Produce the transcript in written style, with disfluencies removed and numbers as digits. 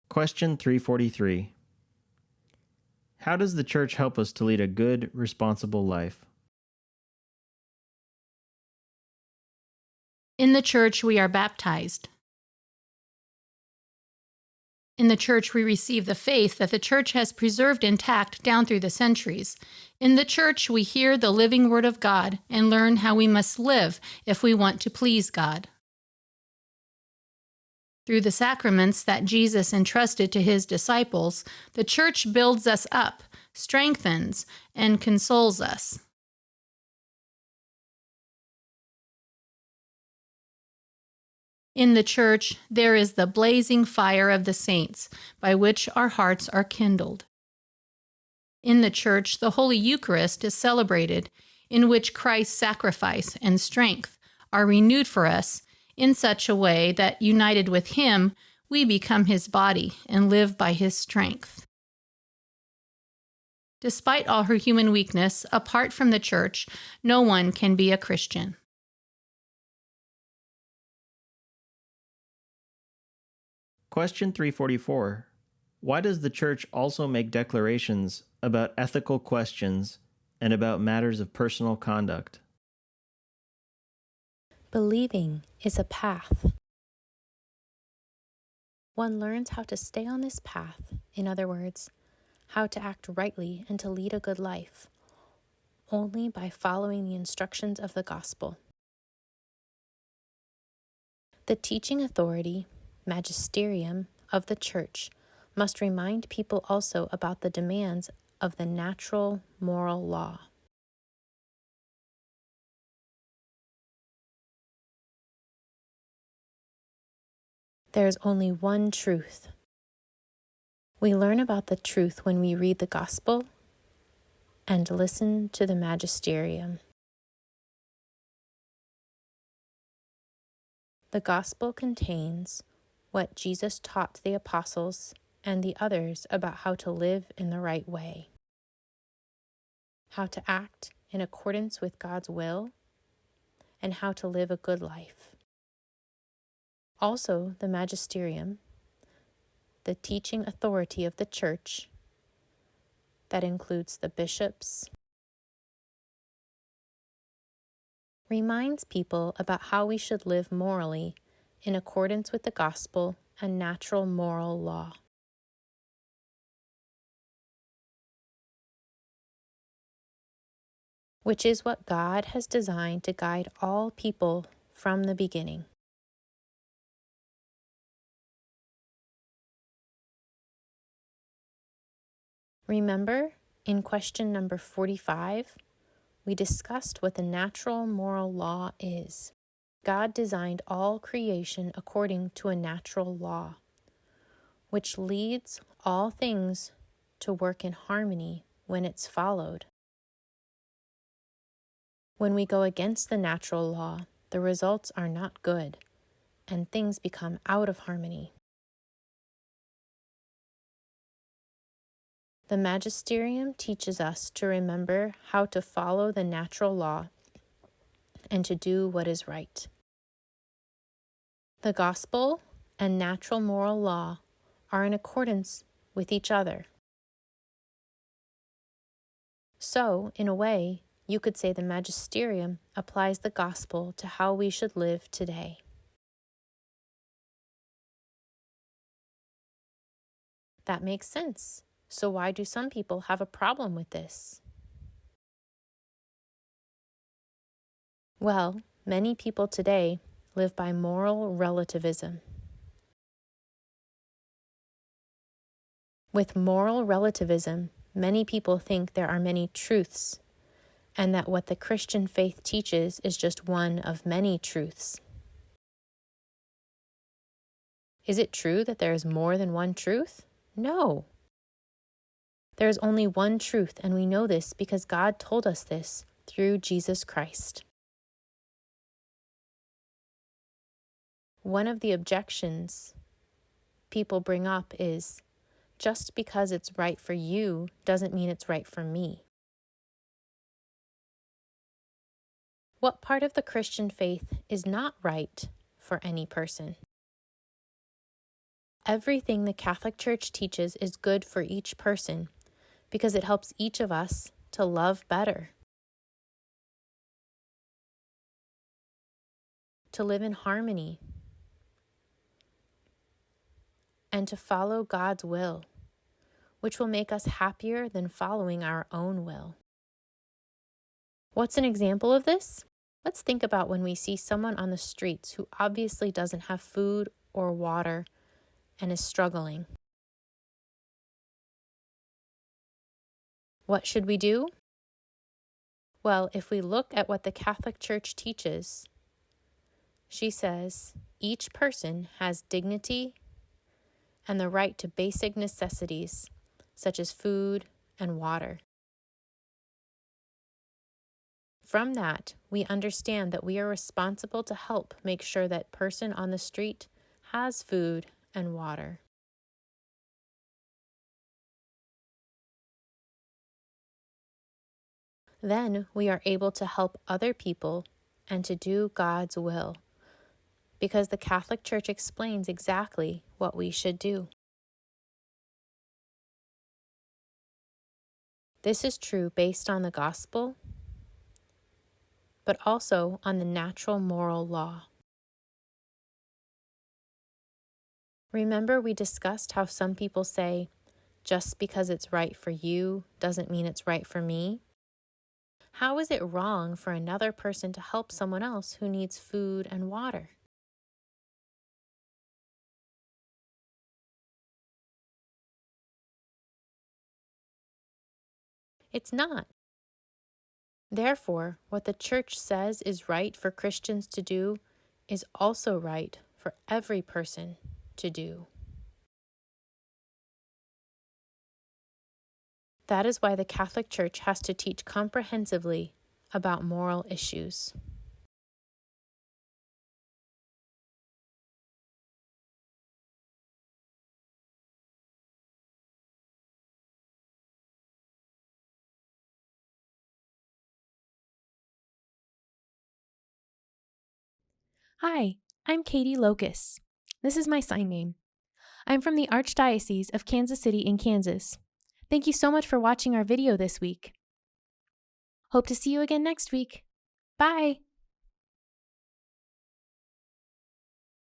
Question 343. How does the church help us to lead a good, responsible life? In the church, we are baptized. In the church, we receive the faith that the church has preserved intact down through the centuries. In the church, we hear the living word of God and learn how we must live if we want to please God. Through the sacraments that Jesus entrusted to his disciples, the church builds us up, strengthens, and consoles us. In the church, there is the blazing fire of the saints, by which our hearts are kindled. In the church, the Holy Eucharist is celebrated, in which Christ's sacrifice and strength are renewed for us in such a way that, united with him, we become his body and live by his strength. Despite all her human weakness, apart from the church, no one can be a Christian. Question 344. Why does the church also make declarations about ethical questions and about matters of personal conduct? Believing is a path. One learns how to stay on this path, in other words, how to act rightly and to lead a good life, only by following the instructions of the gospel. The teaching authority, magisterium, of the church must remind people also about the demands of the natural moral law. There is only one truth. We learn about the truth when we read the gospel and listen to the magisterium. The gospel contains what Jesus taught the apostles and the others about how to live in the right way, how to act in accordance with God's will, and how to live a good life. Also, the magisterium, the teaching authority of the church, that includes the bishops, reminds people about how we should live morally in accordance with the gospel and natural moral law. Which is what God has designed to guide all people from the beginning. Remember, in question number 45, we discussed what the natural moral law is. God designed all creation according to a natural law, which leads all things to work in harmony when it's followed. When we go against the natural law, the results are not good, and things become out of harmony. The magisterium teaches us to remember how to follow the natural law and to do what is right. The gospel and natural moral law are in accordance with each other. So, in a way, you could say the magisterium applies the gospel to how we should live today. That makes sense. So why do some people have a problem with this? Well, many people today live by moral relativism. With moral relativism, many people think there are many truths, and that what the Christian faith teaches is just one of many truths. Is it true that there is more than one truth? No. There is only one truth, and we know this because God told us this through Jesus Christ. One of the objections people bring up is, just because it's right for you doesn't mean it's right for me. What part of the Christian faith is not right for any person? Everything the Catholic Church teaches is good for each person because it helps each of us to love better, to live in harmony, and to follow God's will, which will make us happier than following our own will. What's an example of this? Let's think about when we see someone on the streets who obviously doesn't have food or water and is struggling. What should we do? Well, if we look at what the Catholic Church teaches, she says each person has dignity and the right to basic necessities such as food and water. From that, we understand that we are responsible to help make sure that person on the street has food and water. Then we are able to help other people and to do God's will, because the Catholic Church explains exactly what we should do. This is true based on the gospel, but also on the natural moral law. Remember, we discussed how some people say, just because it's right for you doesn't mean it's right for me. How is it wrong for another person to help someone else who needs food and water? It's not. Therefore, what the Church says is right for Christians to do is also right for every person to do. That is why the Catholic Church has to teach comprehensively about moral issues. Hi, I'm Katie Locus. This is my sign name. I'm from the Archdiocese of Kansas City in Kansas. Thank you so much for watching our video this week. Hope to see you again next week. Bye!